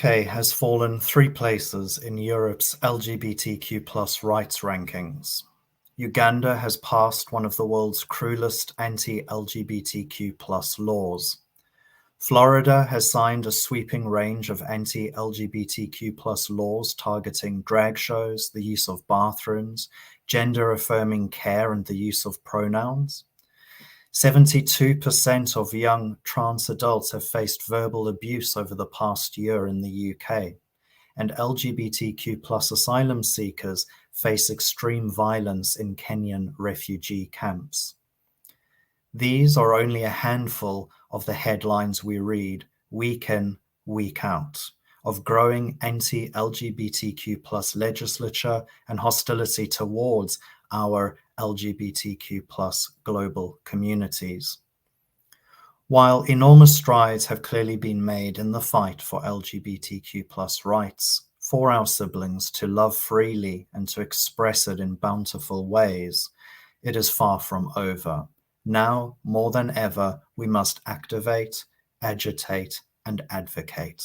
UK has fallen 3 places in Europe's LGBTQ plus rights rankings. Uganda has passed one of the world's cruelest anti-LGBTQ plus laws. Florida has signed a sweeping range of anti-LGBTQ plus laws targeting drag shows, the use of bathrooms, gender-affirming care, and the use of pronouns. 72% of young trans adults have faced verbal abuse over the past year in the UK, and LGBTQ plus asylum seekers face extreme violence in Kenyan refugee camps. These are only a handful of the headlines we read week in, week out, of growing anti-LGBTQ plus legislature and hostility towards our LGBTQ plus global communities. While enormous strides have clearly been made in the fight for LGBTQ plus rights for our siblings to love freely and to express it in bountiful ways, it is far from over. Now, more than ever, we must activate, agitate, and advocate.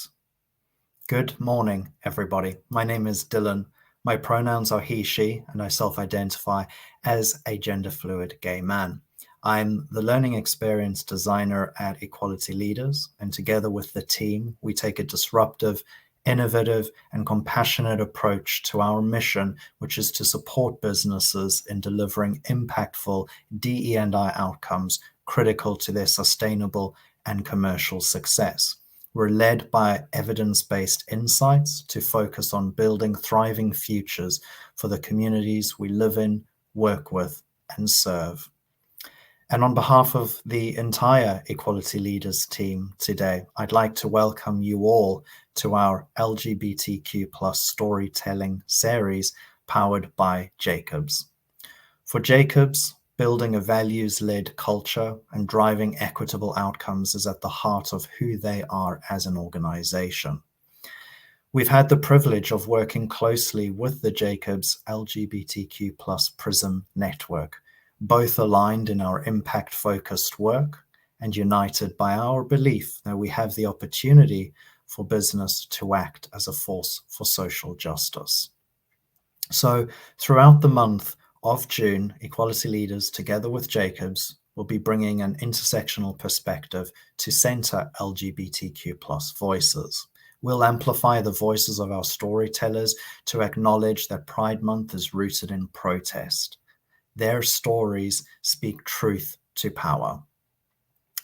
Good morning, everybody. My name is Dylan. My pronouns are he, she, and I self-identify as a gender-fluid gay man. I'm the learning experience designer at Equality Leaders, and together with the team, we take a disruptive, innovative, and compassionate approach to our mission, which is to support businesses in delivering impactful DE&I outcomes critical to their sustainable and commercial success. We're led by evidence-based insights to focus on building thriving futures for the communities we live in, work with, and serve. And on behalf of the entire Equality Leaders team today, I'd like to welcome you all to our LGBTQ plus storytelling series powered by Jacobs. For Jacobs, building a values-led culture and driving equitable outcomes is at the heart of who they are as an organization. We've had the privilege of working closely with the Jacobs LGBTQ plus PRISM network, both aligned in our impact-focused work and united by our belief that we have the opportunity for business to act as a force for social justice. So throughout the month of June, Equality Leaders, together with Jacobs, will be bringing an intersectional perspective to center LGBTQ plus voices. We'll amplify the voices of our storytellers to acknowledge that Pride Month is rooted in protest. Their stories speak truth to power.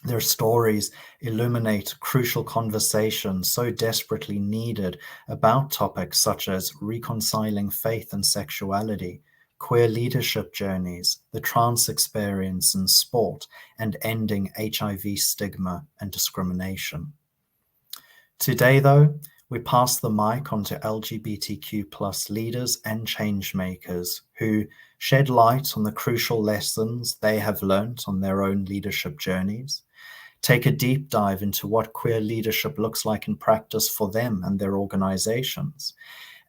Their stories illuminate crucial conversations so desperately needed about topics such as reconciling faith and sexuality, queer leadership journeys, the trans experience in sport, and ending HIV stigma and discrimination. Today, though, we pass the mic on to LGBTQ plus leaders and change makers who shed light on the crucial lessons they have learned on their own leadership journeys, take a deep dive into what queer leadership looks like in practice for them and their organizations,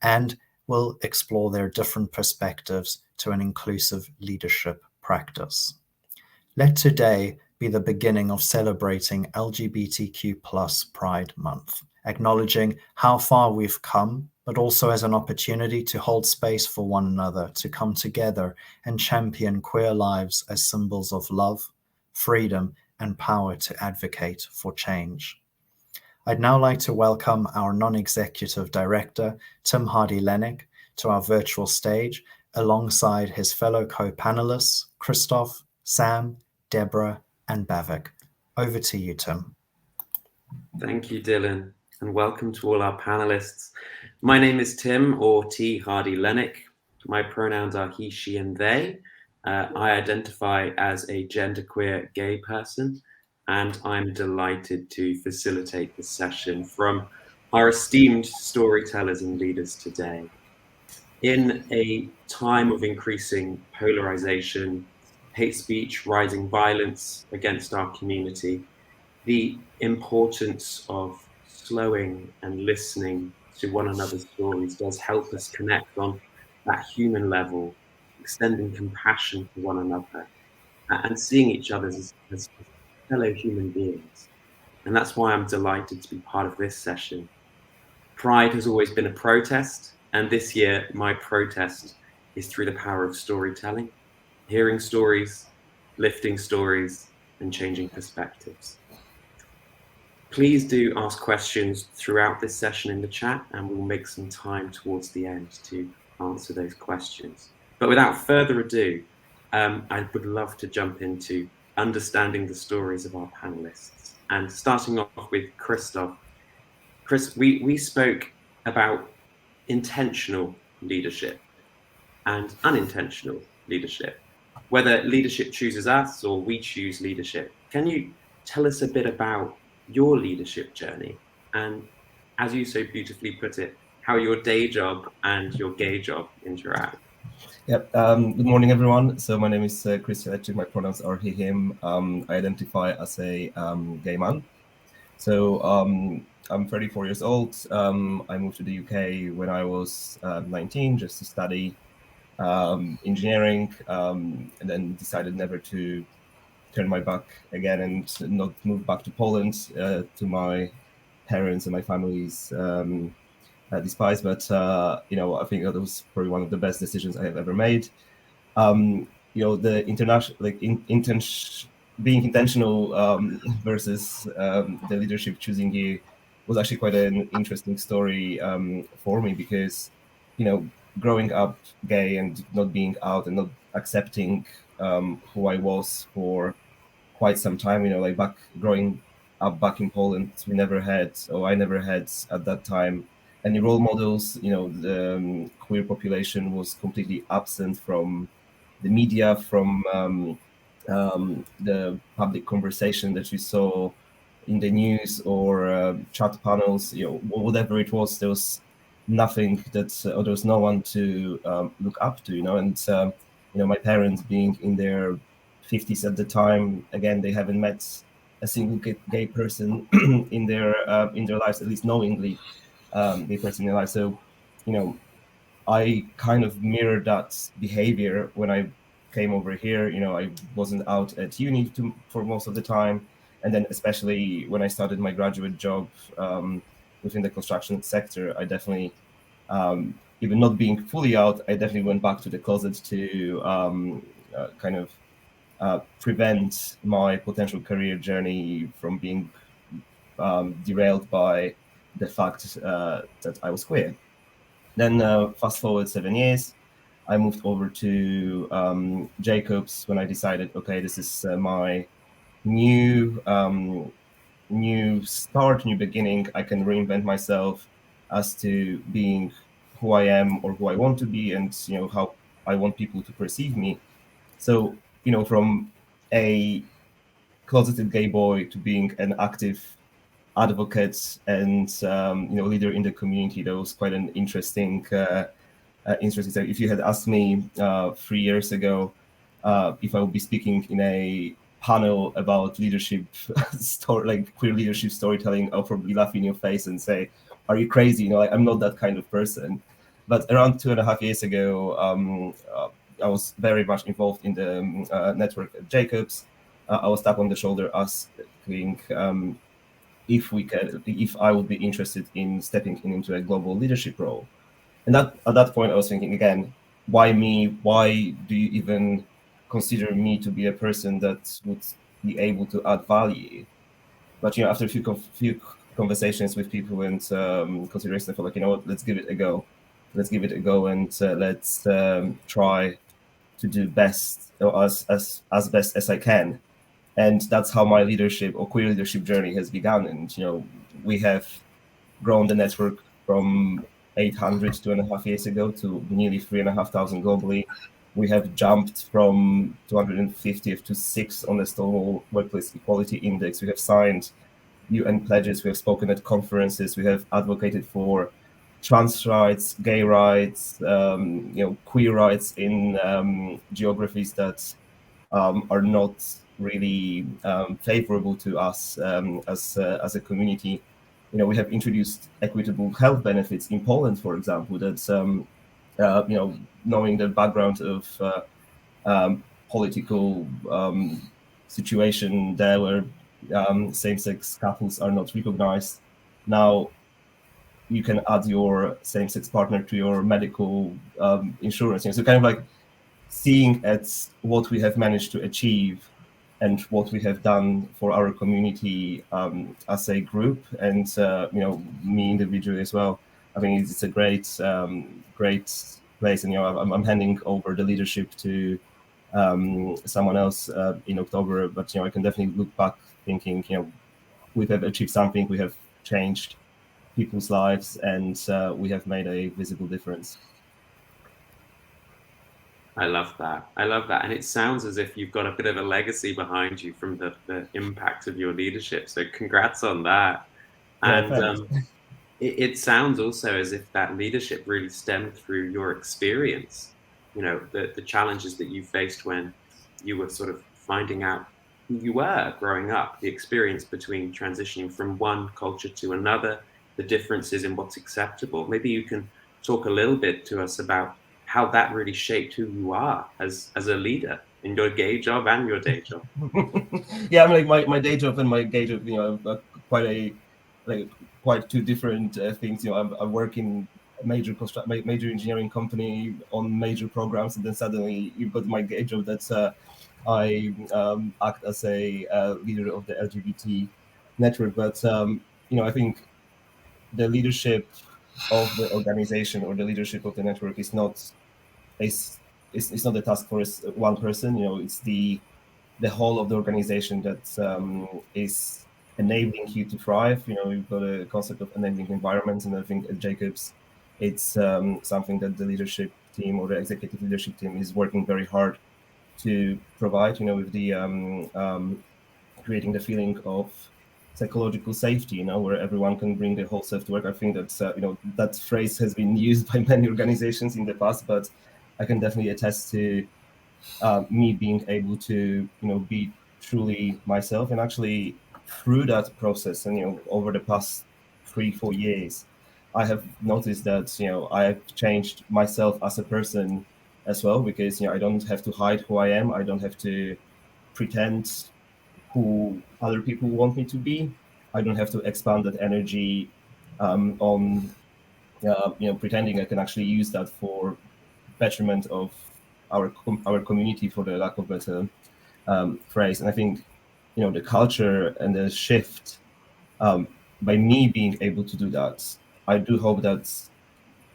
and will explore their different perspectives to an inclusive leadership practice. Let today be the beginning of celebrating LGBTQ plus Pride Month, acknowledging how far we've come, but also as an opportunity to hold space for one another, to come together and champion queer lives as symbols of love, freedom, and power to advocate for change. I'd now like to welcome our non-executive director, Tim Hardy-Lennox, to our virtual stage, alongside his fellow co-panelists, Christoph, Sam, Deborah, and Bavik. Over to you, Tim. Thank you, Dylan, and welcome to all our panelists. My name is Tim, or T. Hardy-Lennox. My pronouns are he, she, and they. I identify as a genderqueer gay person, and I'm delighted to facilitate this session from our esteemed storytellers and leaders today. In a time of increasing polarization, hate speech, rising violence against our community, the importance of slowing and listening to one another's stories does help us connect on that human level, extending compassion to one another and seeing each other as fellow human beings. And that's why I'm delighted to be part of this session. Pride has always been a protest, and this year my protest is through the power of storytelling, hearing stories, lifting stories, and changing perspectives. Please do ask questions throughout this session in the chat, and we'll make some time towards the end to answer those questions. But without further ado, I would love to jump into understanding the stories of our panelists. And starting off with Christoph. Chris, we spoke about intentional leadership and unintentional leadership, whether leadership chooses us or we choose leadership. Can you tell us a bit about your leadership journey and, as you so beautifully put it, how your day job and your gay job interact? Yep. Good morning, everyone. So my name is Christian Etchik. My pronouns are he, him. I identify as a gay man. So I'm 34 years old. I moved to the UK when I was 19 just to study engineering, and then decided never to turn my back again and not move back to Poland to my parents and my family's despise. But I think that was probably one of the best decisions I have ever made. The international, being intentional versus the leadership choosing you was actually quite an interesting story for me because, growing up gay and not being out and not accepting who I was for quite some time, growing up back in Poland, I never had at that time any role models. The queer population was completely absent from the media, from the public conversation that you saw in the news or chat panels, whatever it was. There was nothing or there was no one to look up to, and my parents being in their 50s at the time, again, they haven't met a single gay person in their lives, at least knowingly, gay person in their life. So, I kind of mirrored that behavior when I came over here. I wasn't out at uni for most of the time, and then especially when I started my graduate job within the construction sector, I definitely, even not being fully out, I definitely went back to the closet to kind of prevent my potential career journey from being derailed by the fact that I was queer. Then fast forward 7 years, I moved over to Jacobs when I decided, okay, this is my new start, new beginning. I can reinvent myself as to being who I am or who I want to be, and how I want people to perceive me. So from a closeted gay boy to being an active advocate and leader in the community, that was quite an interesting interesting. If you had asked me 3 years ago if I would be speaking in a panel about leadership queer leadership storytelling, I'll probably laugh in your face and say, "Are you crazy?" I'm not that kind of person. But around 2.5 years ago, I was very much involved in the network at Jacobs. I was tapped on the shoulder asking if I would be interested in stepping into a global leadership role. And at that point, I was thinking again, why me? Why do you even consider me to be a person that would be able to add value? But after a few conversations with people and considerations, I felt like, what, let's give it a go. Let's give it a go and let's try to do best or as best as I can. And that's how my leadership or queer leadership journey has begun. And we have grown the network from 800 2.5 years ago to nearly 3,500 globally. We have jumped from 250th to 6th on the Stonewall Workplace Equality Index. We have signed UN pledges. We have spoken at conferences. We have advocated for trans rights, gay rights, queer rights in geographies that are not really favorable to us as a community. We have introduced equitable health benefits in Poland, for example. That's knowing the background of political situation there, where same-sex couples are not recognized. Now, you can add your same-sex partner to your medical insurance. So kind of like seeing at what we have managed to achieve and what we have done for our community as a group, and me individually as well. I think it's a great place, and I'm handing over the leadership to someone else in October. But I can definitely look back thinking, we have achieved something, we have changed people's lives, and we have made a visible difference. I love that. I love that. And it sounds as if you've got a bit of a legacy behind you from the impact of your leadership. So congrats on that. Yeah, And thanks. it sounds also as if that leadership really stemmed through your experience, the challenges that you faced when you were sort of finding out who you were growing up, the experience between transitioning from one culture to another, the differences in what's acceptable. Maybe you can talk a little bit to us about how that really shaped who you are as a leader in your day job and your day job. Yeah, I mean, like my day job and my gay job, quite two different things. I work in a major engineering company on major programs, and then suddenly you've got my gay job that's I act as a leader of the LGBT network. But I think the leadership of the organization or the leadership of the network is not it's not a task for one person. It's the whole of the organization that is enabling you to thrive. You've got a concept of enabling environments, and I think at Jacobs, it's something that the leadership team or the executive leadership team is working very hard to provide. With the creating the feeling of psychological safety, where everyone can bring their whole self to work. I think that that phrase has been used by many organizations in the past, but I can definitely attest to me being able to be truly myself. And actually through that process, and over the past 3-4 years, I have noticed that I have changed myself as a person as well, because I don't have to hide who I am. I don't have to pretend who other people want me to be. I don't have to expand that energy on pretending. I can actually use that for betterment of our community, for the lack of better phrase. And I think the culture and the shift, by me being able to do that, I do hope that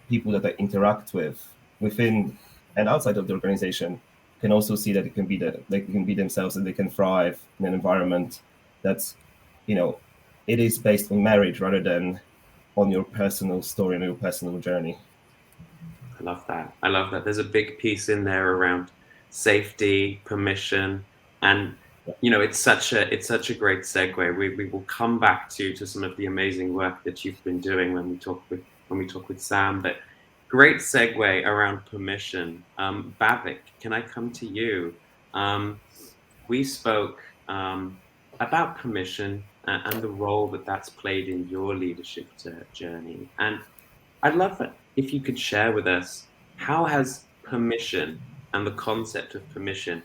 people that I interact with within and outside of the organization can also see that they can be themselves, and they can thrive in an environment that's it is based on merit rather than on your personal story and your personal journey. I love that. I love that. There's a big piece in there around safety, permission, and it's such a great segue. We will come back to some of the amazing work that you've been doing when we talk with Sam. But great segue around permission. Bhavik, can I come to you? We spoke about permission and the role that that's played in your leadership journey, and I'd love it if you could share with us, how has permission and the concept of permission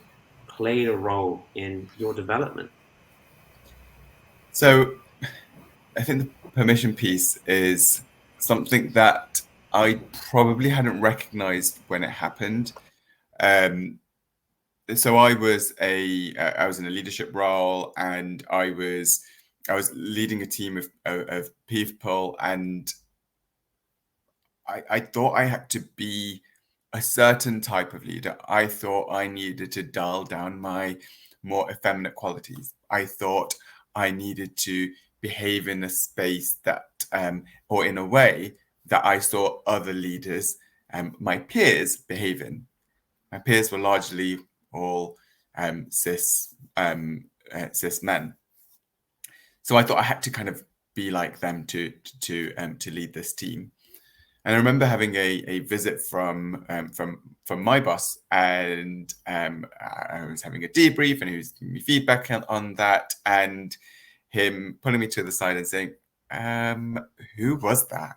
played a role in your development? So I think the permission piece is something that I probably hadn't recognized when it happened. So I was in a leadership role, and I was leading a team of people, and I thought I had to be a certain type of leader. I thought I needed to dial down my more effeminate qualities. I thought I needed to behave in a space that, or in a way that I saw other leaders, my peers, behave in. My peers were largely all cis men, so I thought I had to kind of be like them to lead this team. And I remember having a visit from my boss, and I was having a debrief, and he was giving me feedback on that, and him pulling me to the side and saying, "Who was that?"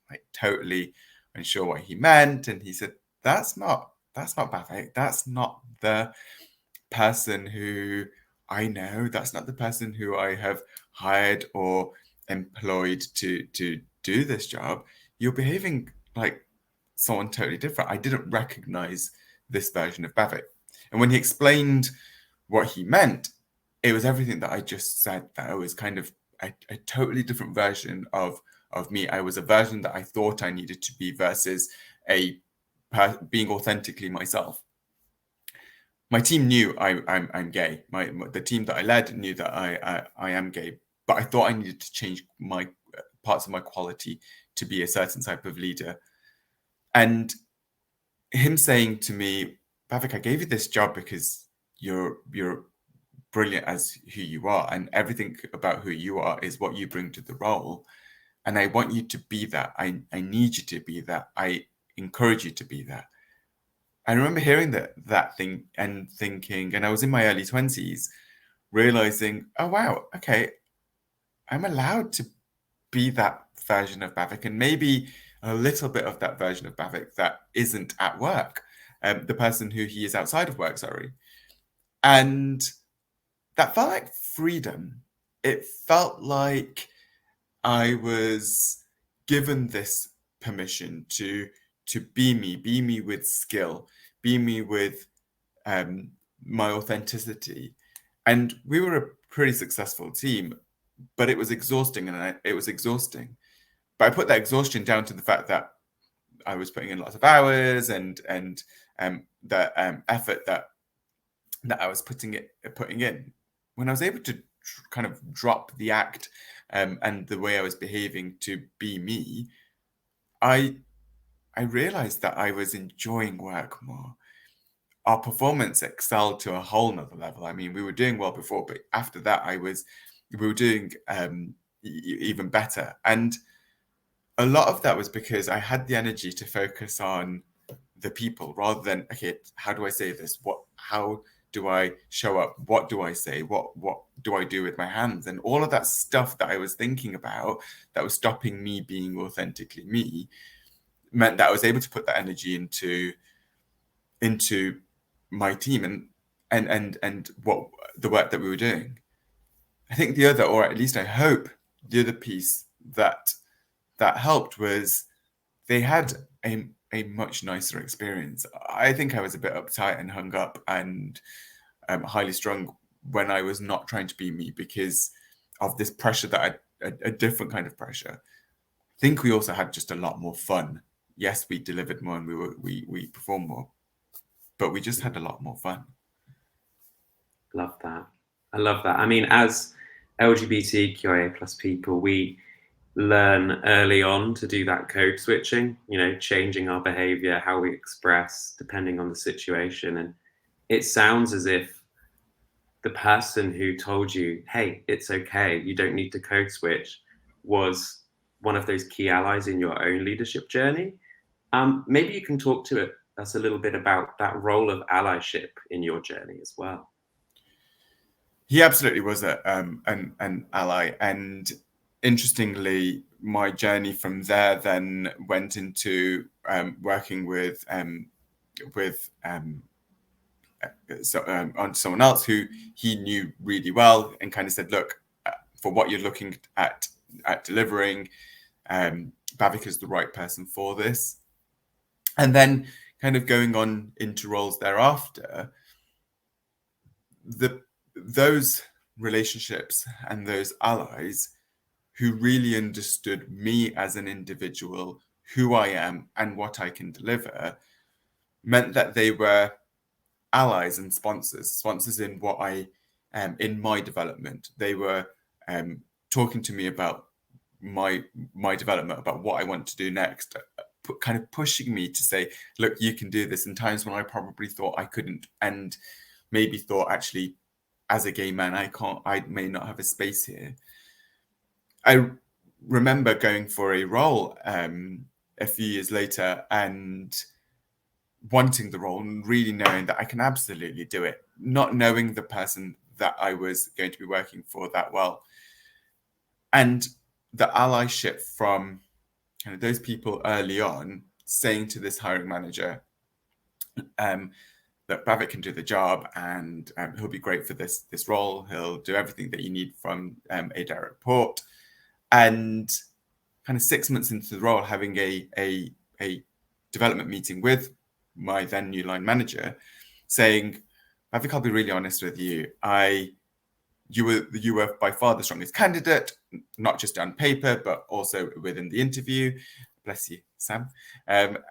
Like totally unsure what he meant, and he said, "That's not Bhavik. That's not the person who I know. That's not the person who I have hired or employed to do this job, you're behaving like someone totally different. I didn't recognize this version of Bavik. And when he explained what he meant, it was everything that I just said, that I was kind of a totally different version of me. I was a version that I thought I needed to be versus being authentically myself. My team knew I'm gay. The team that I led knew that I am gay, but I thought I needed to change my parts of my quality to be a certain type of leader. And him saying to me, Bavik, I gave you this job because you're brilliant as who you are, and everything about who you are is what you bring to the role. And I want you to be that. I need you to be that. I encourage you to be that. I remember hearing that thing and thinking, and I was in my early 20s, realizing, oh, wow, okay, I'm allowed to be that version of Bavik, and maybe a little bit of that version of Bavik that isn't at work, the person who he is outside of work, sorry. And that felt like freedom. It felt like I was given this permission to be me with skill, be me with my authenticity. And we were a pretty successful team, but it was exhausting, it was exhausting. But I put that exhaustion down to the fact that I was putting in lots of hours and the effort that I was putting in. When I was able to kind of drop the act and the way I was behaving to be me, I realized that I was enjoying work more. Our performance excelled to a whole nother level. I mean, we were doing well before, but after that, we were doing even better. And a lot of that was because I had the energy to focus on the people rather than, okay, how do I say this? How do I show up? What do I say? What do I do with my hands? And all of that stuff that I was thinking about that was stopping me being authentically me meant that I was able to put that energy into my team and what the work that we were doing. I think the other, or at least I hope the other piece that helped was they had a much nicer experience. I think I was a bit uptight and hung up and highly strung when I was not trying to be me because of this pressure that a different kind of pressure. I think we also had just a lot more fun. Yes, we delivered more and we performed more, but we just had a lot more fun. Love that. I love that. I mean, as LGBTQIA plus people, we learn early on to do that code switching, changing our behavior, how we express, depending on the situation. And it sounds as if the person who told you, hey, it's okay, you don't need to code switch, was one of those key allies in your own leadership journey. Maybe you can talk to us a little bit about that role of allyship in your journey as well. He absolutely was an ally, and interestingly, my journey from there then went into working with on someone else who he knew really well, and kind of said, "Look, for what you're looking at delivering, Bavik is the right person for this." And then, kind of going on into roles thereafter, those relationships and those allies who really understood me as an individual, who I am and what I can deliver, meant that they were allies and sponsors in what I in my development. They were talking to me about my development, about what I want to do next, kind of pushing me to say, look, you can do this in times when I probably thought I couldn't, and maybe thought, actually, as a gay man, I may not have a space here. I remember going for a role a few years later and wanting the role and really knowing that I can absolutely do it, not knowing the person that I was going to be working for that well. And the allyship from kind of those people early on saying to this hiring manager, that Bavik can do the job and he'll be great for this role. He'll do everything that you need from a direct report. And kind of 6 months into the role, having a development meeting with my then new line manager, saying, Bhavik, I'll be really honest with you. You were by far the strongest candidate, not just on paper, but also within the interview. Bless you, Sam. But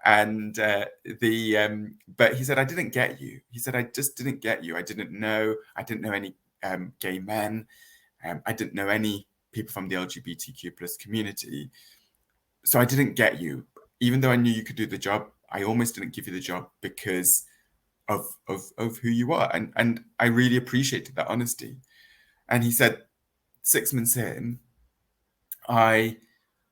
he said, I didn't get you. He said, I just didn't get you. I didn't know any gay men. I didn't know any people from the LGBTQ plus community. So I didn't get you. Even though I knew you could do the job, I almost didn't give you the job because of who you are. And I really appreciated that honesty. And he said, 6 months in, I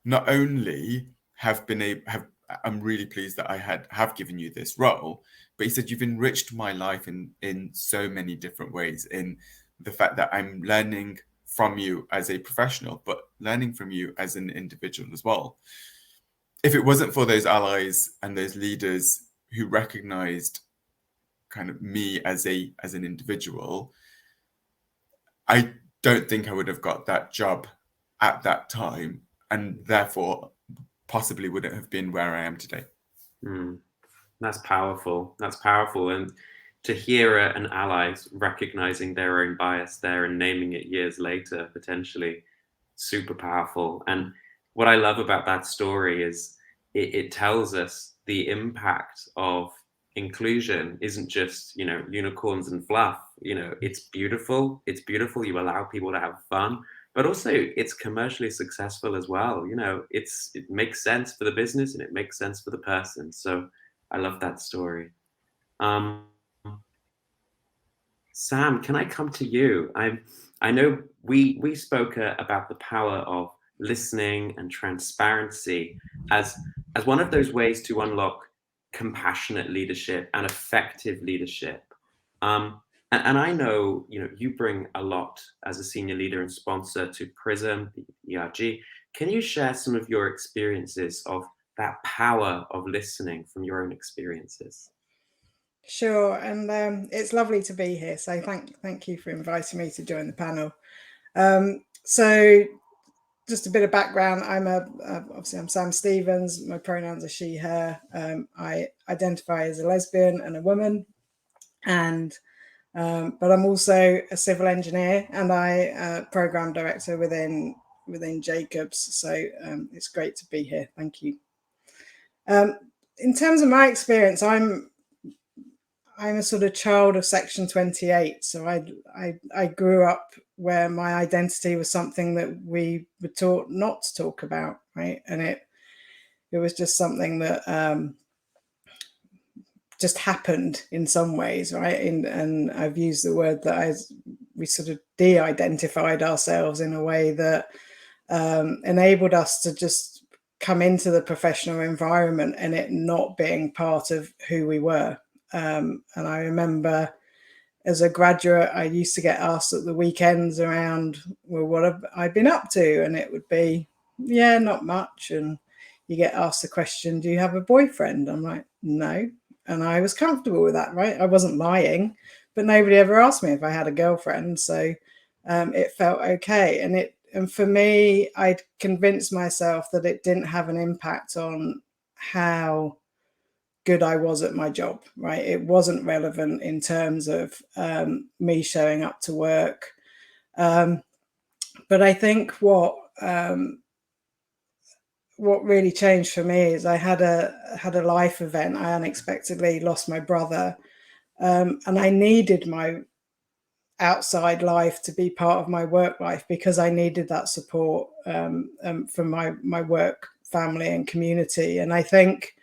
not only I'm really pleased that I have given you this role, but he said, you've enriched my life in so many different ways, in the fact that I'm learning from you as a professional, but learning from you as an individual as well. If it wasn't for those allies and those leaders who recognized kind of me as an individual, I don't think I would have got that job at that time, and therefore possibly wouldn't have been where I am today. That's powerful. That's powerful. And to hear an ally recognizing their own bias there and naming it years later, potentially, super powerful. And what I love about that story is it tells us the impact of inclusion isn't just, unicorns and fluff. It's beautiful. It's beautiful. You allow people to have fun, but also it's commercially successful as well. It makes sense for the business and it makes sense for the person. So I love that story. Sam, can I come to you? I know we spoke about the power of listening and transparency as one of those ways to unlock compassionate leadership and effective leadership. And I know, you bring a lot as a senior leader and sponsor to PRISM, the ERG. Can you share some of your experiences of that power of listening from your own experiences? Sure, and it's lovely to be here. So thank you for inviting me to join the panel. So just a bit of background. Obviously I'm Sam Stevens. My pronouns are she, her. I identify as a lesbian and a woman, and but I'm also a civil engineer and I program director within Jacobs. So it's great to be here. Thank you. In terms of my experience, I'm a sort of child of Section 28. So I grew up where my identity was something that we were taught not to talk about, right? And it was just something that just happened in some ways, right? And I've used the word that we sort of de-identified ourselves in a way that enabled us to just come into the professional environment and it not being part of who we were. And I remember as a graduate, I used to get asked at the weekends around, well, what have I been up to? And it would be, yeah, not much. And you get asked the question, do you have a boyfriend? I'm like, no. And I was comfortable with that, right? I wasn't lying, but nobody ever asked me if I had a girlfriend. So it felt okay. And for me, I'd convinced myself that it didn't have an impact on how good I was at my job, right? It wasn't relevant in terms of me showing up to work. But I think what really changed for me is I had a life event. I unexpectedly lost my brother, and I needed my outside life to be part of my work life because I needed that support from my work family and community. And I think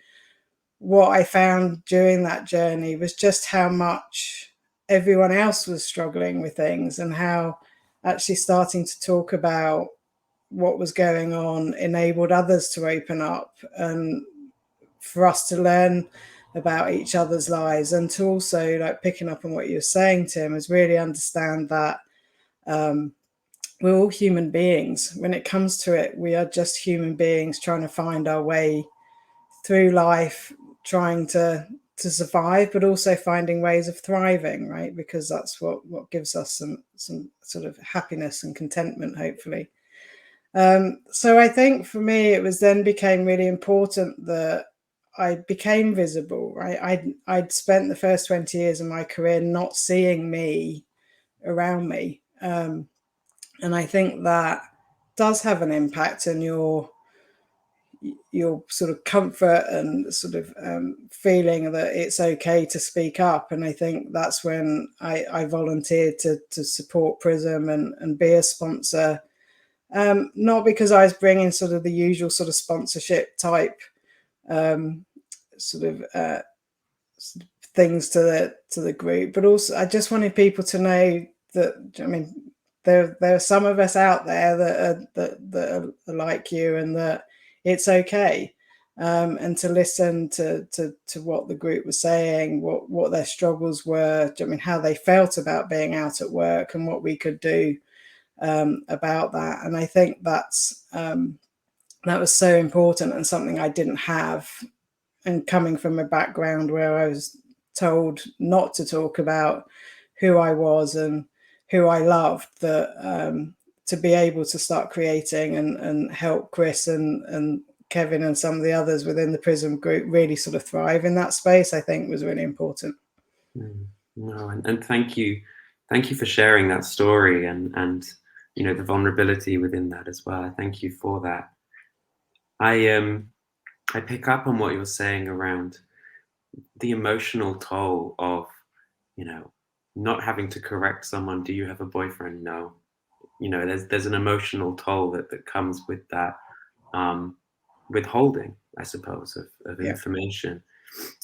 what I found during that journey was just how much everyone else was struggling with things and how actually starting to talk about what was going on enabled others to open up and for us to learn about each other's lives, and to also, like, picking up on what you're saying, Tim, is really understand that we're all human beings. When it comes to it, we are just human beings trying to find our way through life, trying to survive, but also finding ways of thriving, right? Because that's what gives us some sort of happiness and contentment, hopefully. So I think for me, it was then became really important that I became visible, right? I'd spent the first 20 years of my career not seeing me around me. And I think that does have an impact on your sort of comfort and sort of feeling that it's okay to speak up. And I think that's when I volunteered to support Prism and be a sponsor. Not because I was bringing sort of the usual sort of sponsorship type sort of things to the group, but also I just wanted people to know that, I mean, there are some of us out there that are like you, and that it's okay, and to listen to what the group was saying, what their struggles were, I mean, how they felt about being out at work, and what we could do about that. And I think that was so important, and something I didn't have. And coming from a background where I was told not to talk about who I was and who I loved, that to be able to start creating and help Chris and Kevin and some of the others within the Prism group really sort of thrive in that space, I think was really important. No, and thank you for sharing that story and you know, the vulnerability within that as well. Thank you for that. I pick up on what you're saying around the emotional toll of, you know, not having to correct someone. Do you have a boyfriend? No. You know, there's an emotional toll that comes with that withholding, I suppose, of information.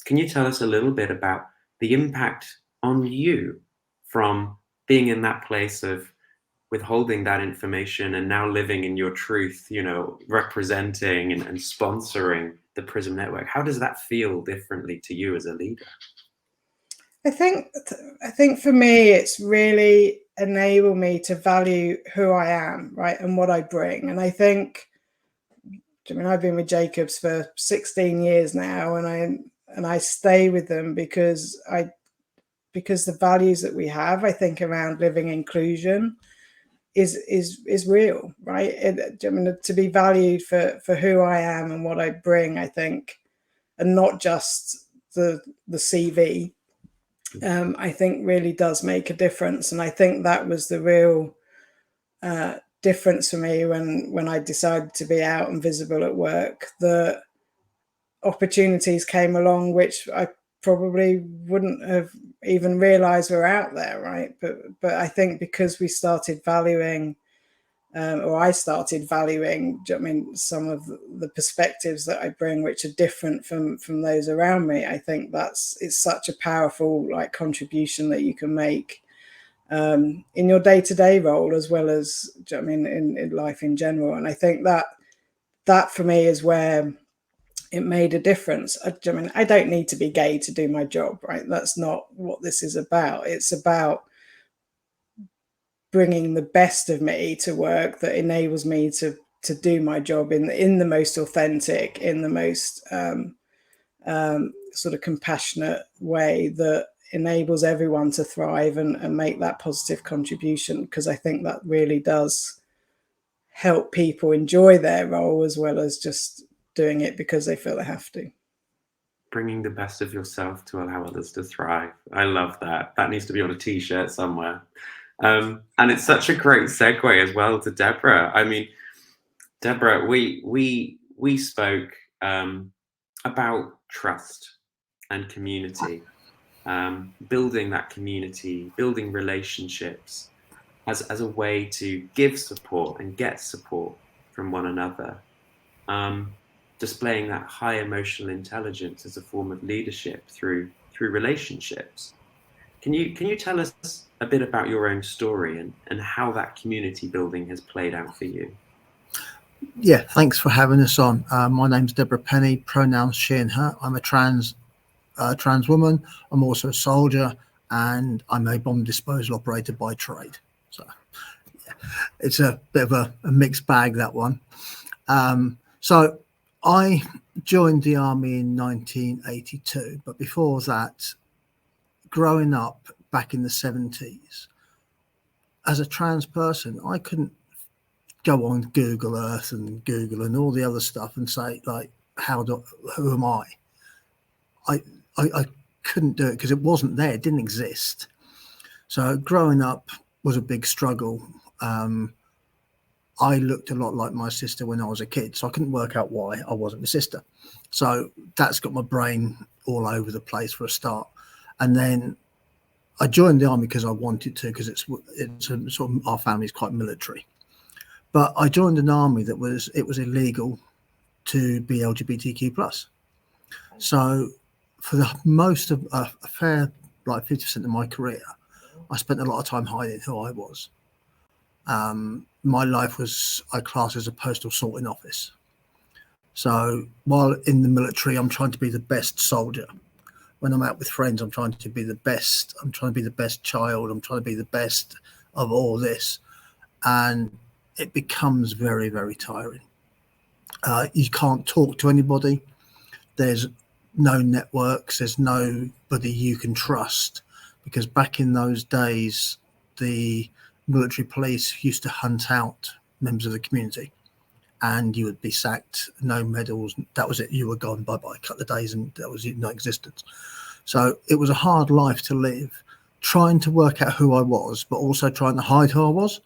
Can you tell us a little bit about the impact on you from being in that place of withholding that information and now living in your truth, you know, representing and sponsoring the Prism Network? How does that feel differently to you as a leader? I think for me, it's really enabled me to value who I am, right, and what I bring. And I think, I mean, I've been with Jacobs for 16 years now, and I stay with them because the values that we have, I think, around living inclusion is real, right? I mean, to be valued for who I am and what I bring, I think, and not just the CV, I think really does make a difference. And I think that was the real difference for me when I decided to be out and visible at work. The opportunities came along which I probably wouldn't have even realized were out there, right? But I think because we started valuing, or I started valuing, I mean, some of the perspectives that I bring, which are different from those around me, I think it's such a powerful like contribution that you can make in your day-to-day role, as well as, I mean, in life in general. And I think that for me is where it made a difference. I mean, I don't need to be gay to do my job, right? That's not what this is about. It's about bringing the best of me to work that enables me to do my job in the most authentic, in the most sort of compassionate way that enables everyone to thrive and make that positive contribution. Because I think that really does help people enjoy their role, as well as just doing it because they feel they have to. Bringing the best of yourself to allow others to thrive. I love that. That needs to be on a t-shirt somewhere. And it's such a great segue as well to Deborah. I mean, Deborah, we spoke about trust and community, building that community, building relationships as a way to give support and get support from one another, displaying that high emotional intelligence as a form of leadership through relationships. Can you tell us a bit about your own story and how that community building has played out for you? Yeah, thanks for having us on. My name's Deborah Penny, pronouns she and her. I'm a trans woman. I'm also a soldier, and I'm a bomb disposal operator by trade. So yeah, it's a bit of a mixed bag, that one. So I joined the army in 1982, but before that, growing up back in the 70s, as a trans person, I couldn't go on Google Earth and Google and all the other stuff and say, like, who am I? I couldn't do it because it wasn't there. It didn't exist. So growing up was a big struggle. I looked a lot like my sister when I was a kid, so I couldn't work out why I wasn't my sister. So that's got my brain all over the place for a start. And then I joined the army because I wanted to, because it's a, sort of, our family's quite military. But I joined an army it was illegal to be LGBTQ plus. So for the most of a fair, like 50% of my career, I spent a lot of time hiding who I was. My life was, I class as a postal sorting office. So while in the military, I'm trying to be the best soldier. When I'm out with friends, I'm trying to be the best. I'm trying to be the best child. I'm trying to be the best of all this. And it becomes very, very tiring. You can't talk to anybody. There's no networks. There's nobody you can trust. Because back in those days, the military police used to hunt out members of the community, and you would be sacked, no medals. That was it. You were gone, bye-bye, a couple of days, and that was no existence. So it was a hard life to live, trying to work out who I was, but also trying to hide who I was,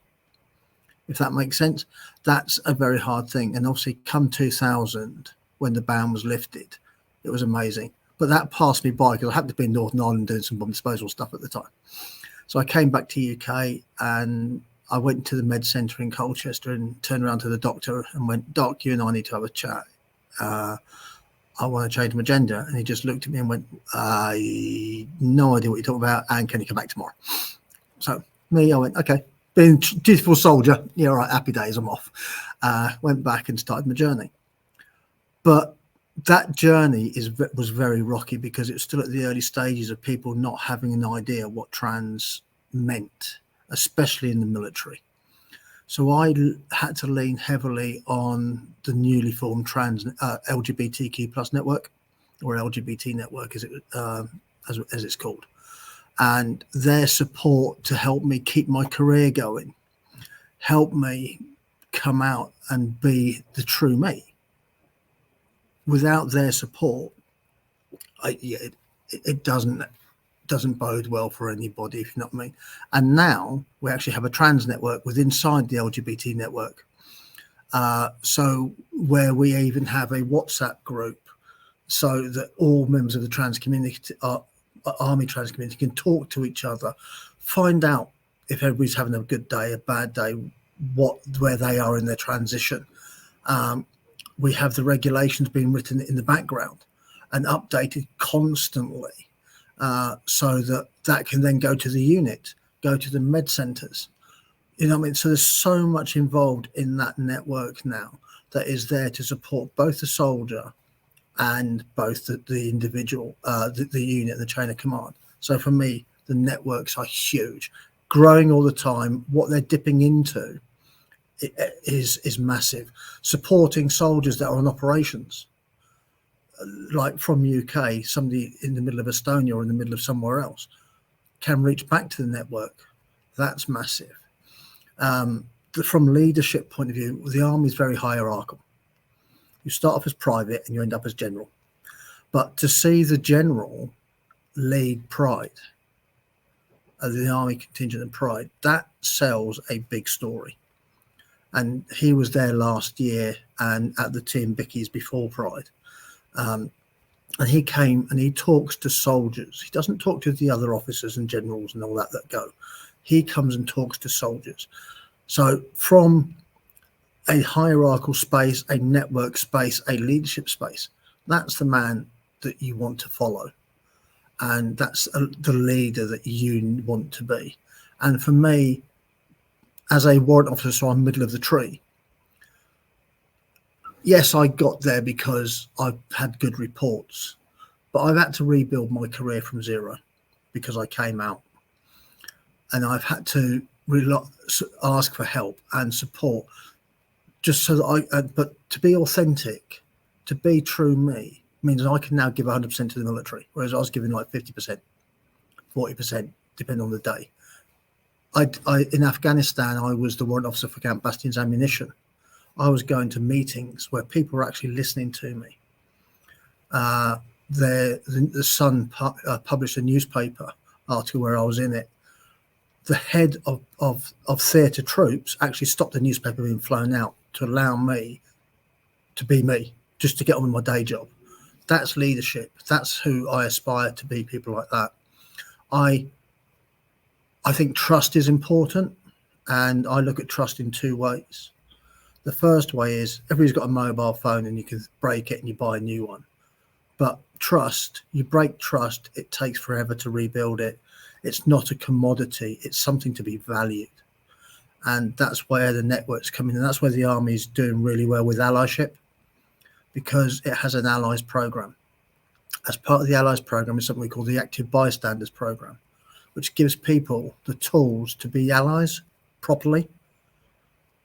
if that makes sense. That's a very hard thing. And obviously come 2000, when the ban was lifted, it was amazing. But that passed me by because I happened to be in Northern Ireland doing some bomb disposal stuff at the time. So I came back to UK and I went to the med centre in Colchester and turned around to the doctor and went, "Doc, you and I need to have a chat. I want to change my gender." And he just looked at me and went, "No idea what you're talking about, and can you come back tomorrow?" So I went, "Okay, being a dutiful soldier, yeah, all right, happy days, I'm off." Went back and started my journey. But that journey was very rocky because it was still at the early stages of people not having an idea what trans meant, especially in the military. So I had to lean heavily on the newly formed trans LGBTQ plus network, or LGBT network as it's called, and their support to help me keep my career going, help me come out and be the true me. Without their support, it doesn't bode well for anybody, if you know what I mean. And now we actually have a trans network inside the LGBT network. So where we even have a WhatsApp group so that all members of the trans community, army trans community, can talk to each other, find out if everybody's having a good day, a bad day, where they are in their transition. We have the regulations being written in the background and updated constantly, so that can then go to the unit, go to the med centres. You know what I mean? So there's so much involved in that network now that is there to support both the soldier and both the individual, the unit, the chain of command. So for me, the networks are huge, growing all the time. What they're dipping into is massive. Supporting soldiers that are on operations, like from UK, somebody in the middle of Estonia or in the middle of somewhere else can reach back to the network. That's massive. From leadership point of view, the army is very hierarchical. You start off as private and you end up as general. But to see the general lead Pride, the army contingent and Pride, that sells a big story. And he was there last year and at the Team Bickies before Pride. And he came and he talks to soldiers. He doesn't talk to the other officers and generals and all that go. He comes and talks to soldiers. So from a hierarchical space, a network space, a leadership space, that's the man that you want to follow. And that's the leader that you want to be. And for me, as a warrant officer, so I'm middle of the tree. Yes, I got there because I've had good reports, but I've had to rebuild my career from zero because I came out, and I've had to ask for help and support just so that but to be authentic, to be true me, means I can now give 100% to the military, whereas I was giving like 50%, 40%, depending on the day. in Afghanistan, I was the warrant officer for Camp Bastion's ammunition. I was going to meetings where people were actually listening to me. The Sun published a newspaper article where I was in it. The head of theatre troops actually stopped the newspaper being flown out to allow me to be me, just to get on with my day job. That's leadership. That's who I aspire to be, people like that. I think trust is important, and I look at trust in two ways. The first way is everybody's got a mobile phone and you can break it and you buy a new one. But trust, you break trust, it takes forever to rebuild it. It's not a commodity. It's something to be valued. And that's where the networks come in. And that's where the Army is doing really well with allyship, because it has an allies program. As part of the allies program is something we call the active bystanders program, which gives people the tools to be allies properly.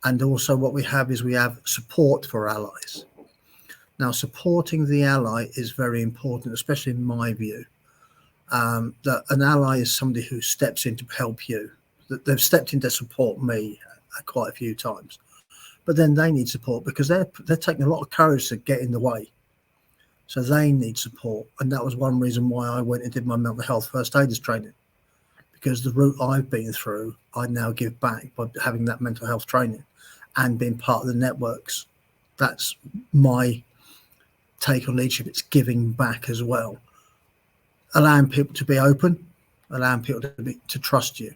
And also what we have is we have support for allies. Now, supporting the ally is very important, especially in my view, that an ally is somebody who steps in to help you. That they've stepped in to support me quite a few times, but then they need support because they're taking a lot of courage to get in the way. So they need support. And that was one reason why I went and did my mental health first aiders training, because the route I've been through, I now give back by having that mental health training and being part of the networks. That's my take on leadership. It's giving back as well, allowing people to be open, allowing people to trust you.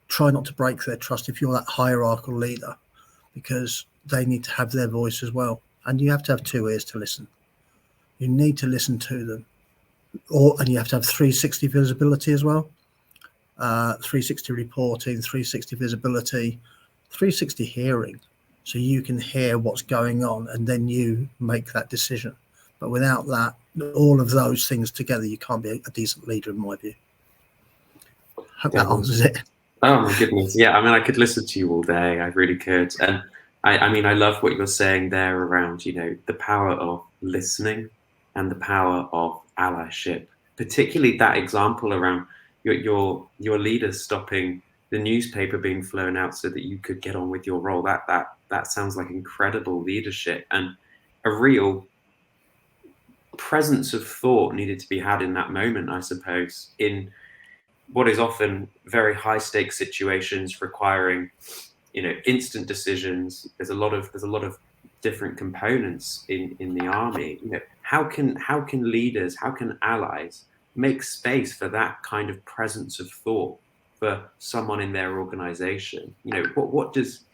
Try not to break their trust if you're that hierarchical leader, because they need to have their voice as well. And you have to have two ears to listen. You need to listen to them, and you have to have 360 visibility as well. 360 reporting, 360 visibility, 360 hearing, so you can hear what's going on and then you make that decision. But without that, all of those things together, you can't be a decent leader, in my view. Hope that answers it. Oh my goodness. Yeah, I mean, I could listen to you all day. I really could. And I mean, I love what you're saying there around, the power of listening and the power of allyship, particularly that example around your leaders stopping the newspaper being flown out so that you could get on with your role. That sounds like incredible leadership, and a real presence of thought needed to be had in that moment, I suppose, in what is often very high stakes situations requiring, instant decisions. There's a lot of different components in the army. How can leaders, how can allies make space for that kind of presence of thought for someone in their organization? What does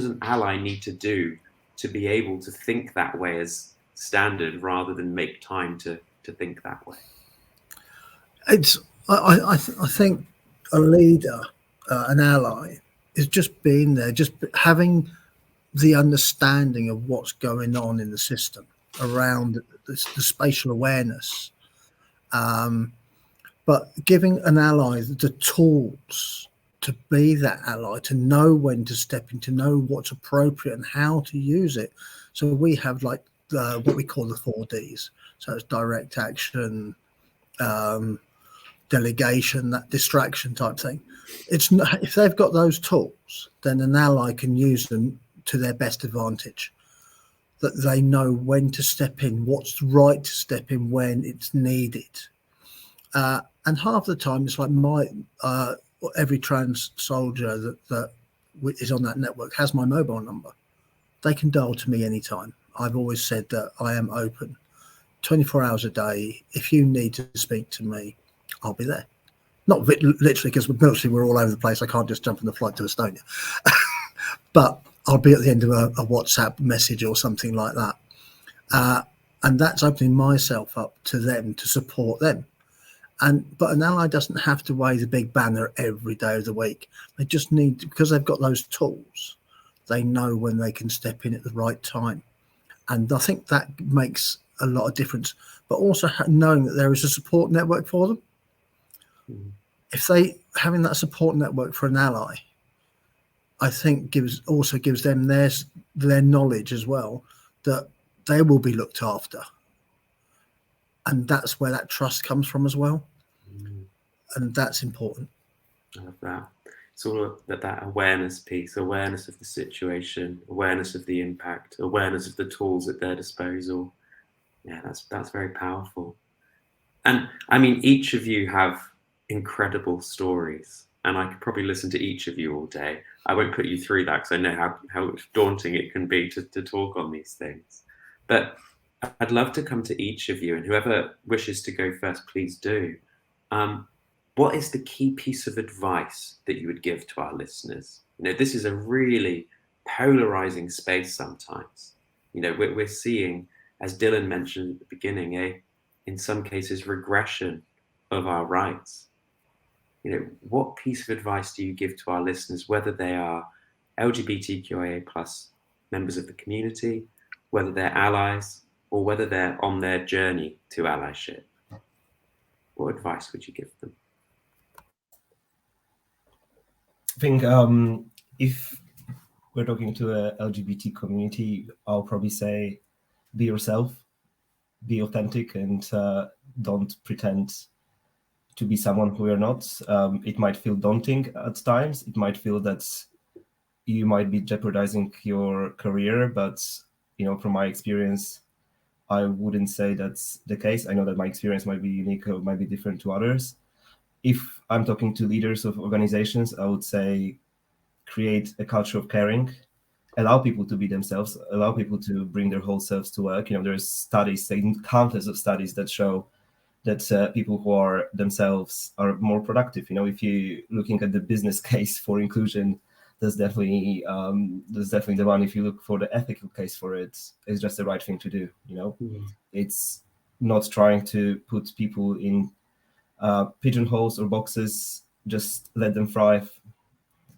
an ally need to do to be able to think that way as standard, rather than make time to think that way? I think a leader, an ally, is just being there, just having the understanding of what's going on in the system around the spatial awareness, but giving an ally the tools to be that ally, to know when to step in, to know what's appropriate and how to use it. So we have what we call the 4Ds. So it's direct action, delegation, that distraction type thing. It's not, if they've got those tools, then an ally can use them to their best advantage. That they know when to step in, what's right to step in when it's needed. And half the time, it's like every trans soldier that is on that network has my mobile number. They can dial to me anytime. I've always said that I am open 24 hours a day. If you need to speak to me, I'll be there. Not literally, because we're all over the place. I can't just jump on the flight to Estonia. But I'll be at the end of a WhatsApp message or something like that. And that's opening myself up to them, to support them. But an ally doesn't have to wave the big banner every day of the week. They just need, because they've got those tools, they know when they can step in at the right time. And I think that makes a lot of difference. But also knowing that there is a support network for them. If having that support network for an ally, I think gives them their knowledge as well, that they will be looked after. And that's where that trust comes from as well. And that's important. I love that. It's all that awareness piece, awareness of the situation, awareness of the impact, awareness of the tools at their disposal. Yeah, that's very powerful. And I mean, each of you have incredible stories, and I could probably listen to each of you all day. I won't put you through that because I know how daunting it can be to talk on these things. But I'd love to come to each of you, and whoever wishes to go first, please do. What is the key piece of advice that you would give to our listeners? You know, this is a really polarizing space sometimes. You know, we're seeing, as Dylan mentioned at the beginning, in some cases, regression of our rights. You know, what piece of advice do you give to our listeners, whether they are LGBTQIA plus members of the community, whether they're allies, or whether they're on their journey to allyship? What advice would you give them? I think if we're talking to a LGBT community, I'll probably say, be yourself, be authentic, and don't pretend to be someone who you're not. It might feel daunting at times. It might feel that you might be jeopardizing your career, but you know, from my experience, I wouldn't say that's the case. I know that my experience might be unique or might be different to others. If I'm talking to leaders of organizations, I would say create a culture of caring, allow people to be themselves, allow people to bring their whole selves to work. You know, there's studies, countless of studies that show that people who are themselves are more productive. You know, if you're looking at the business case for inclusion, that's definitely the one. If you look for the ethical case for it, it's just the right thing to do. You know, it's not trying to put people in pigeonholes or boxes. Just let them thrive.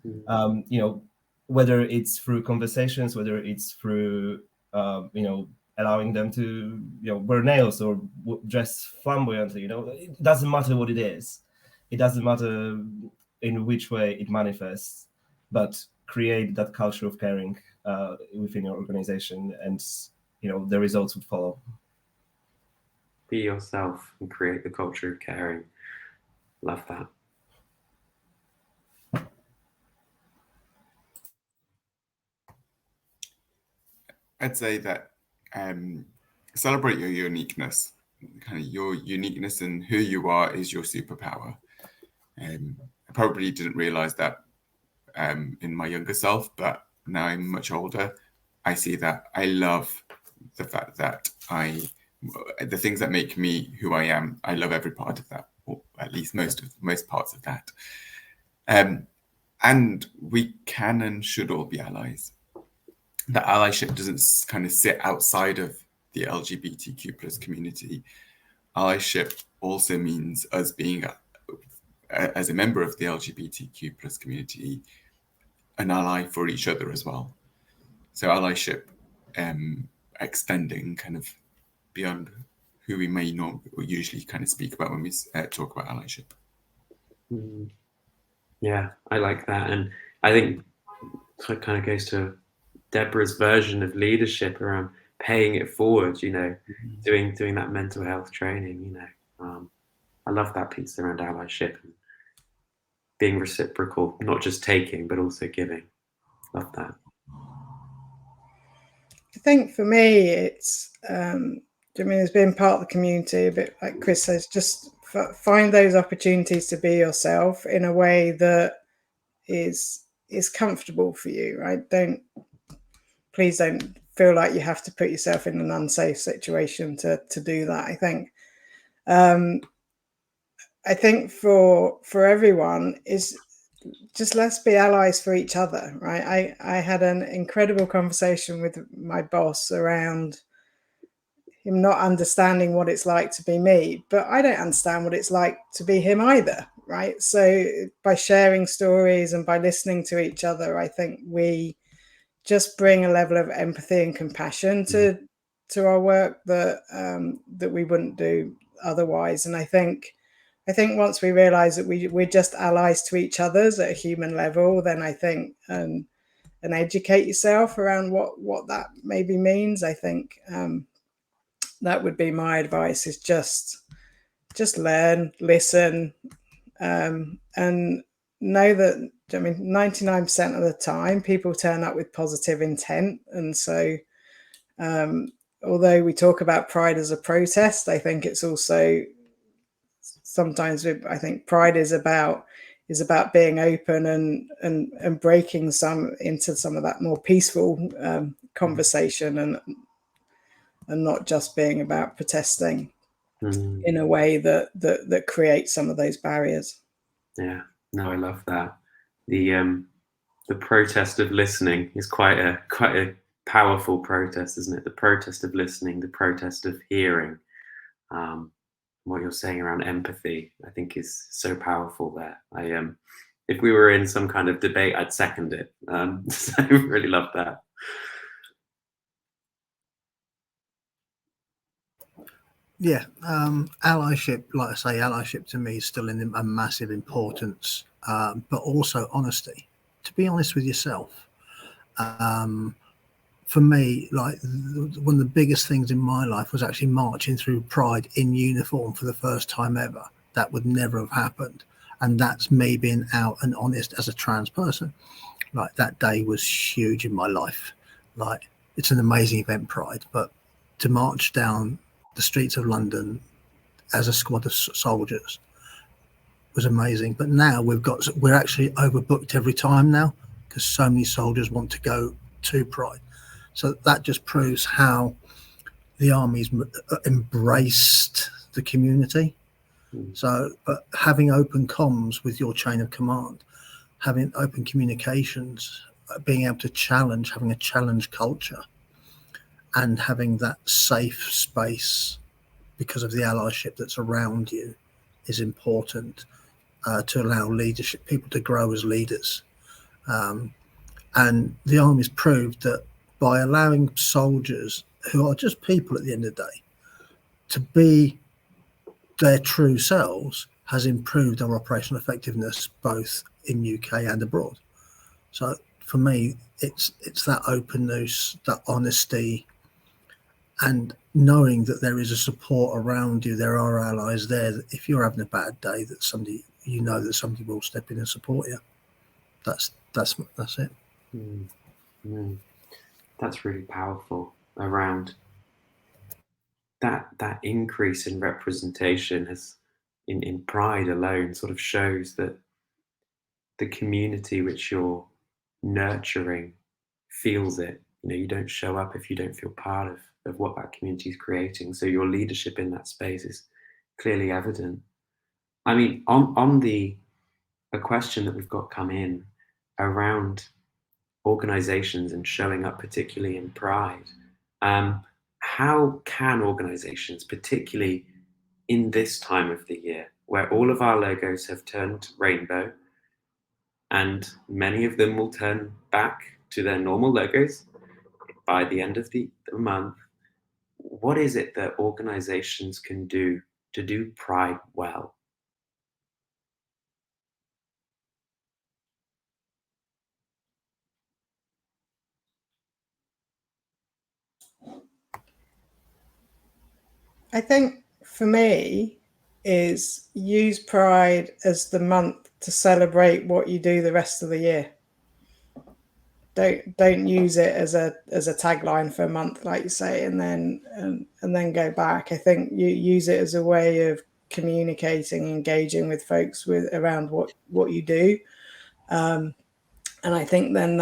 You know, whether it's through conversations, whether it's through you know, allowing them to, you know, wear nails or dress flamboyantly. You know, it doesn't matter what it is. It doesn't matter in which way it manifests, but create that culture of caring within your organization, and you know, the results would follow. Be yourself and create the culture of caring. Love that. I'd say that celebrate your uniqueness. Kind of your uniqueness and who you are is your superpower. I probably didn't realize that in my younger self, but now I'm much older. I see that. I love the fact that the things that make me who I am, I love every part of that, or at least most parts of that. And we can and should all be allies. The allyship doesn't kind of sit outside of the LGBTQ plus community. Allyship also means us being, as a member of the LGBTQ plus community, an ally for each other as well. So allyship extending kind of beyond who we may not usually kind of speak about when we talk about allyship. Yeah, I like that. And I think it kind of goes to Deborah's version of leadership around paying it forward, you know, doing that mental health training, you know. I love that piece around allyship and being reciprocal, not just taking, but also giving. Love that. I think for me, it's, I mean, as being part of the community, a bit like Chris says, just find those opportunities to be yourself in a way that is comfortable for you, right? Please don't feel like you have to put yourself in an unsafe situation to do that. I think for everyone is just, let's be allies for each other, right? I had an incredible conversation with my boss around him not understanding what it's like to be me, but I don't understand what it's like to be him either, right? So by sharing stories and by listening to each other, I think we just bring a level of empathy and compassion to our work that we wouldn't do otherwise. And I think once we realize that we're just allies to each other's at a human level, then I think and educate yourself around what that maybe means. I think that would be my advice, is just learn, listen, and know that, I mean, 99% of the time people turn up with positive intent. And so although we talk about pride as a protest, I think it's also sometimes I think pride is about being open and breaking into some of that more peaceful conversation and not just being about protesting in a way that creates some of those barriers. Yeah, no, I love that. The protest of listening is quite a powerful protest, isn't it? The protest of listening, the protest of hearing. What you're saying around empathy, I think, is so powerful there. If we were in some kind of debate, I'd second it. So I really love that. Yeah, allyship, like I say, allyship to me is still in a massive importance, but also honesty. To be honest with yourself, for me, like one of the biggest things in my life was actually marching through Pride in uniform for the first time ever. That would never have happened, and that's me being out and honest as a trans person. Like that day was huge in my life. Like it's an amazing event, Pride, but to march down the streets of London as a squad of soldiers was amazing. But now we're actually overbooked every time now because so many soldiers want to go to Pride. So that just proves how the army's embraced the community. So, but having open comms with your chain of command, having open communications, being able to challenge, having a challenge culture, and having that safe space because of the allyship that's around you is important to allow leadership, people to grow as leaders. And the army's proved that by allowing soldiers, who are just people at the end of the day, to be their true selves has improved our operational effectiveness both in UK and abroad. So for me, it's that openness, that honesty, and knowing that there is a support around you. There are allies there that if you're having a bad day, that somebody, you know, that somebody will step in and support you. That's it. That's really powerful around that increase in representation has in Pride alone sort of shows that the community which you're nurturing feels it. You know, you don't show up if you don't feel part of what that community is creating. So your leadership in that space is clearly evident. I mean, on a question that we've got come in around organizations and showing up, particularly in Pride, how can organizations, particularly in this time of the year, where all of our logos have turned rainbow, and many of them will turn back to their normal logos by the end of the month, what is it that organizations can do to do Pride well? I think for me is use Pride as the month to celebrate what you do the rest of the year. Don't use it as a tagline for a month, like you say, and then go back. I think you use it as a way of communicating, engaging with folks around what you do, and I think then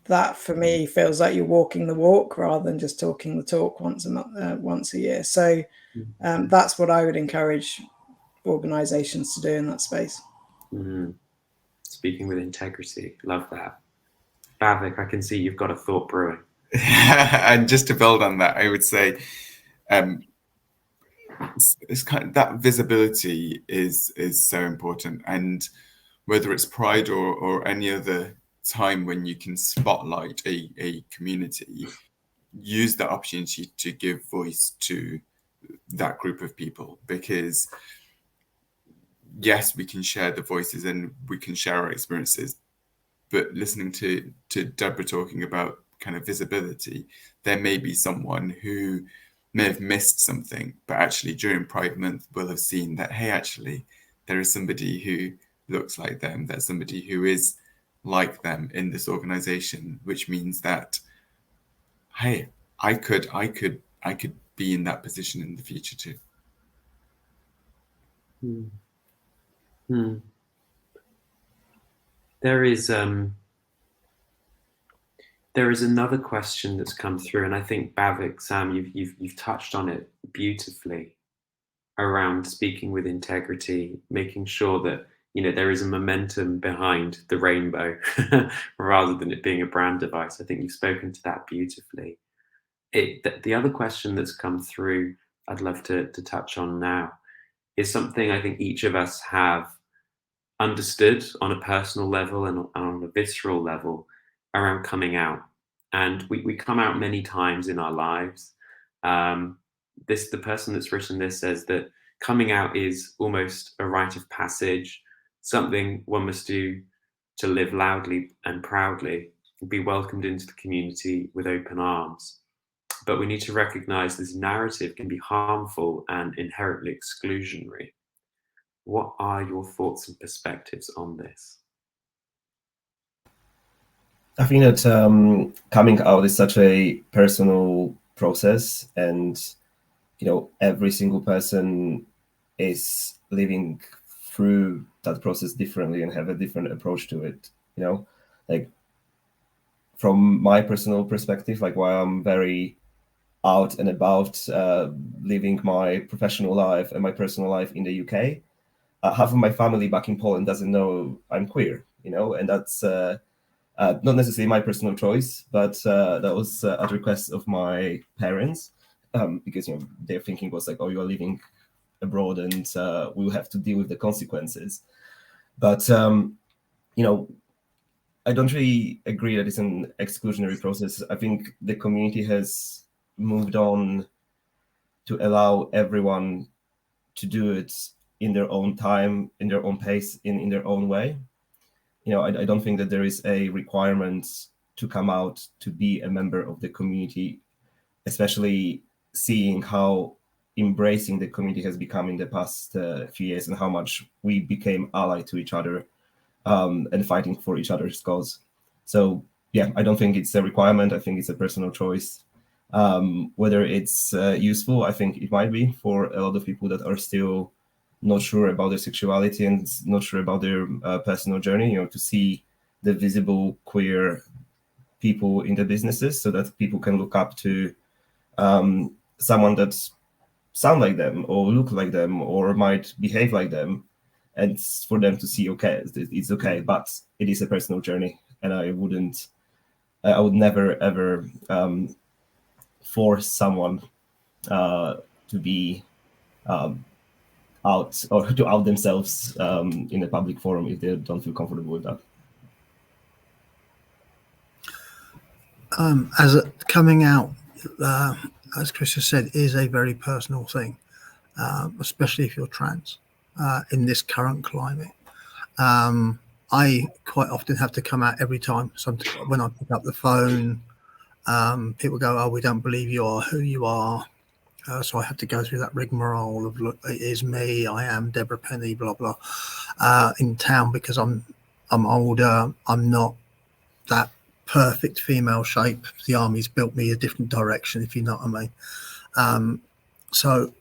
that for me feels like you're walking the walk rather than just talking the talk once a year. So that's what I would encourage organizations to do in that space. Speaking with integrity, love that. Bhavik, I can see you've got a thought brewing. And just to build on that, I would say it's kind of that visibility is so important, and whether it's Pride or any other time when you can spotlight a community, use that opportunity to give voice to that group of people, because yes, we can share the voices and we can share our experiences, but listening to Deborah talking about kind of visibility, there may be someone who may have missed something, but actually during Pride Month will have seen that, hey, actually, there is somebody who looks like them, that somebody who is like them in this organization, which means that, hey, I could be in that position in the future too. There is another question that's come through, and I think Bhavik, Sam, you've touched on it beautifully, around speaking with integrity, making sure that there is a momentum behind the rainbow rather than it being a brand device. I think you've spoken to that beautifully. The other question that's come through, I'd love to touch on now, is something I think each of us have understood on a personal level and on a visceral level around coming out. And we come out many times in our lives. The person that's written this says that coming out is almost a rite of passage, something one must do to live loudly and proudly, and be welcomed into the community with open arms. But we need to recognize this narrative can be harmful and inherently exclusionary. What are your thoughts and perspectives on this? I think that coming out is such a personal process, and every single person is living through that process differently and have a different approach to it. Like from my personal perspective, like while I'm very out and about, living my professional life and my personal life in the UK, half of my family back in Poland doesn't know I'm queer, and that's not necessarily my personal choice, but that was at request of my parents, because their thinking was like, oh, you are living abroad and we'll have to deal with the consequences. But I don't really agree that it's an exclusionary process. I think the community has moved on to allow everyone to do it in their own time, in their own pace, in their own way. I don't think that there is a requirement to come out to be a member of the community, especially seeing how embracing the community has become in the past few years and how much we became allied to each other, and fighting for each other's cause. So yeah, I don't think it's a requirement. I think it's a personal choice. Whether it's useful, I think it might be for a lot of people that are still not sure about their sexuality and not sure about their personal journey, to see the visible queer people in the businesses so that people can look up to someone that sound like them or look like them or might behave like them, and for them to see, okay, it's okay, but it is a personal journey, and I would never ever force someone to be out or to out themselves in a public forum if they don't feel comfortable with that. Coming out, as Chris has said, is a very personal thing, especially if you're trans in this current climate. I quite often have to come out every time. Sometimes when I pick up the phone, people go, "Oh, we don't believe you are who you are." So I have to go through that rigmarole of, look, it is me. I am Deborah Penny, blah blah, in town because I'm older. I'm not that perfect female shape. The army's built me a different direction, if you know what I mean. So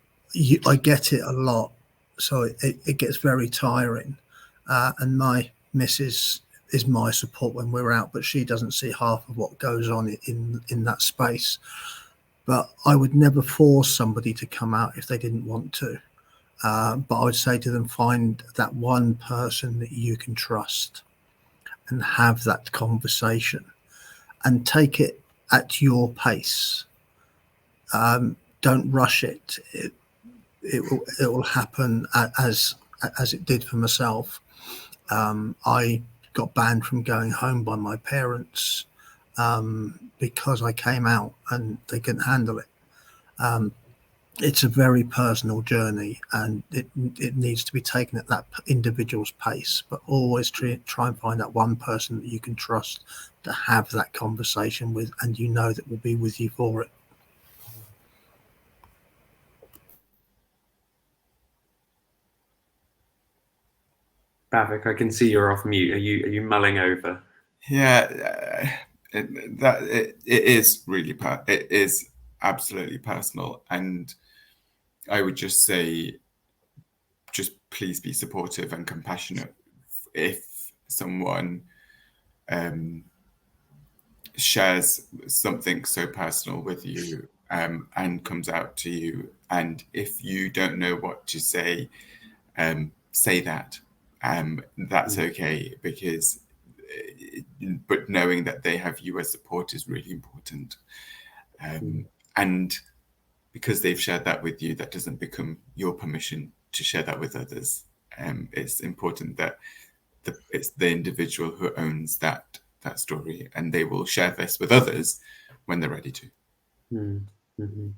I get it a lot. So it gets very tiring. And my missus is my support when we're out, but she doesn't see half of what goes on in that space. But I would never force somebody to come out if they didn't want to. But I would say to them, find that one person that you can trust and have that conversation and take it at your pace. Don't rush it. It will happen as it did for myself. I got banned from going home by my parents because I came out and they couldn't handle it. It's a very personal journey, and it needs to be taken at that individual's pace, but always try and find that one person that you can trust to have that conversation with, and that will be with you for it. Bavik, I can see you're off mute. Are you mulling over? Yeah, it is really it is absolutely personal, and I would just say, just please be supportive and compassionate if someone shares something so personal with you and comes out to you, and if you don't know what to say, say that. That's okay, because but knowing that they have you as support is really important. And because they've shared that with you, that doesn't become your permission to share that with others. It's important that it's the individual who owns that story, and they will share this with others when they're ready to. Mm-hmm.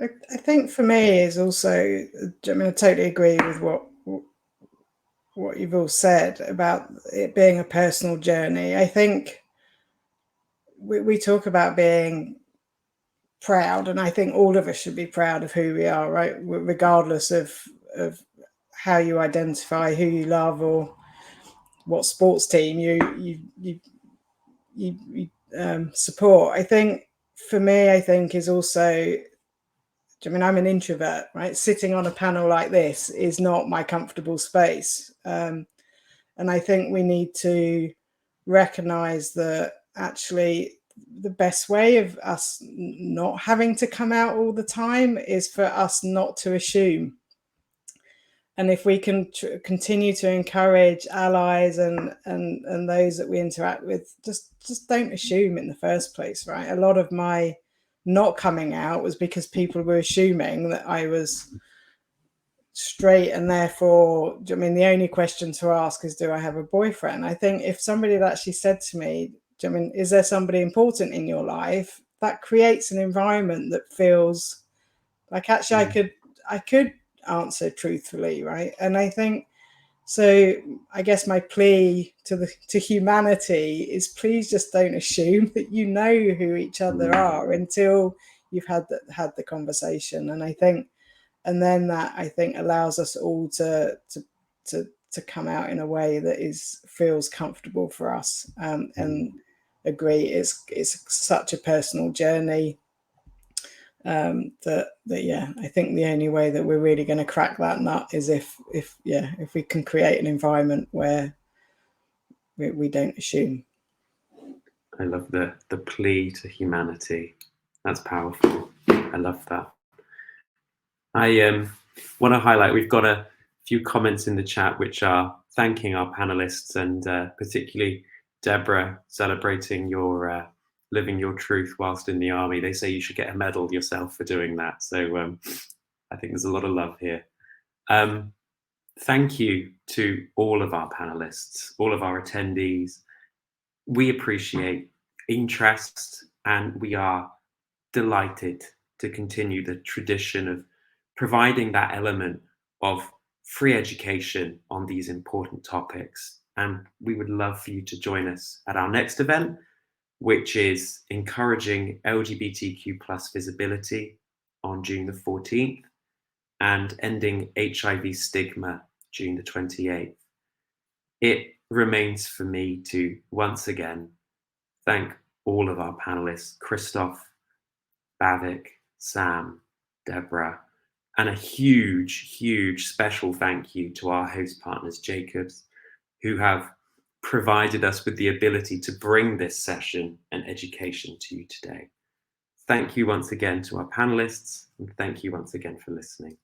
I think for me is also, I mean, I totally agree with what you've all said about it being a personal journey. I think we talk about being proud, and I think all of us should be proud of who we are, right? Regardless of how you identify, who you love, or what sports team you support. I think for me, I think is also, I mean, I'm an introvert, right? Sitting on a panel like this is not my comfortable space. And I think we need to recognize that actually the best way of us not having to come out all the time is for us not to assume. And if we can continue to encourage allies and those that we interact with, just don't assume in the first place, right? A lot of my not coming out was because people were assuming that I was straight, and therefore, I mean, the only question to ask is, do I have a boyfriend? I think if somebody had actually said to me, I mean, is there somebody important in your life? That creates an environment that feels like actually I could answer truthfully, right? And I think so. I guess my plea to humanity is, please just don't assume that you know who each other are until you've had the conversation. And I think, and then that, I think, allows us all to come out in a way that feels comfortable for us. And agree, it's such a personal journey. That yeah, I think the only way that we're really going to crack that nut is if we can create an environment where we don't assume. I love the plea to humanity. That's powerful. I love that. I want to highlight, we've got a few comments in the chat which are thanking our panelists, and particularly Deborah, celebrating your living your truth whilst in the army. They say you should get a medal yourself for doing that. So I think there's a lot of love here. Thank you to all of our panelists, all of our attendees. We appreciate interest, and we are delighted to continue the tradition of providing that element of free education on these important topics. And we would love for you to join us at our next event, which is encouraging LGBTQ plus visibility on June the 14th and ending HIV stigma June the 28th. It remains for me to once again thank all of our panelists, Christoph, Bavik, Sam, Deborah, and a huge, huge special thank you to our host partners, Jacobs, who have provided us with the ability to bring this session and education to you today. Thank you once again to our panelists, and thank you once again for listening.